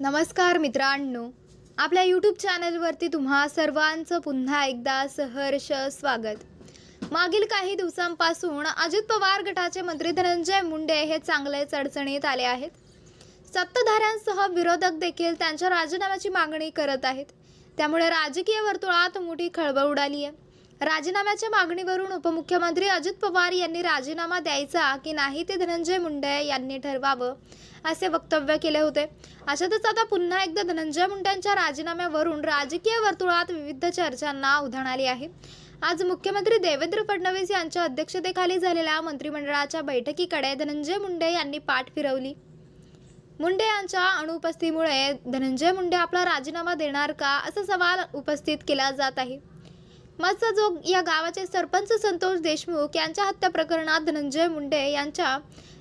नमस्कार मित्रांनो, आपल्या यूट्यूब चॅनलवरती तुम्हा सर्वांचं पुन्हा एकदा सहर्ष स्वागत। मागील काही दिवसांपासून अजित पवार गटाचे मंत्री धनंजय मुंडे हे चांगलेच अडचणीत आले आहेत। सत्ताधाऱ्यांसह विरोधक देखील त्यांच्या राजीनाम्याची मागणी करत आहेत। त्यामुळे राजकीय वर्तुळात मोठी खळबळ उडाली आहे। राजीनाम्याच्या मागणीवरून उपमुख्यमंत्री अजित पवार यांनी राजीनामा द्यायचा की नाही ते धनंजय मुंडे यांनी ठरवावं असे वक्तव्य केले होते। अशातच आता पुन्हा एकदा धनंजय मुंडेंच्या राजीनाम्यावरून राजकीय वर्तुळात विविध चर्चांना उधाण आली आहे। आज मुख्यमंत्री देवेंद्र फडणवीस यांच्या अध्यक्षतेखाली झालेल्या मंत्रिमंडळाच्या बैठकीकडे धनंजय मुंडे यांनी पाठ फिरवली। मुंडे यांच्या अनुपस्थितीमुळे धनंजय मुंडे आपला राजीनामा देणार का असा सवाल उपस्थित केला जात आहे। मत्सजोग या गावाचे सरपंच संतोष देशमुख यांच्या हत्या प्रकरणात धनंजय मुंडे यांच्या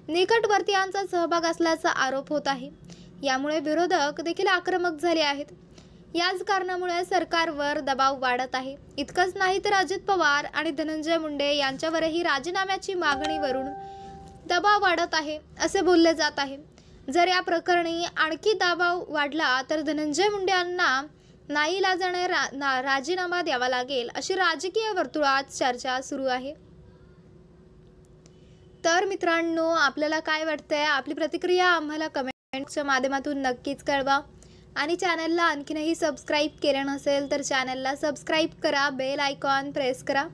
निकटवर्तीयांचा सहभाग असल्याचा आरोप होत आहे। यामुळे विरोधक देखील आक्रमक झाले आहेत। याच कारणामुळे सरकारवर दबाव वाढत आहे। इतकंच नाही तर अजित पवार आणि धनंजय मुंडे यांच्यावरही राजीनाम्याची मागणीवरून दबाव वाढत आहे असे बोलले जात आहे। जर या प्रकरणी आणखी दबाव वाढला तर धनंजय मुंडे यांना नाईलाजाने राजीनामा द्यावा लागेल अशी राजकीय वर्तुळात चर्चा सुरू आहे। तर मित्रांनो, आपल्याला काय वाटतंय? आपली प्रतिक्रिया आम्हाला कमेंटच्या माध्यमातून नक्कीच कळवा आणि चॅनलला आणखीनही सबस्क्राईब केलं नसेल तर चॅनलला सबस्क्राईब करा, बेल आयकॉन प्रेस करा।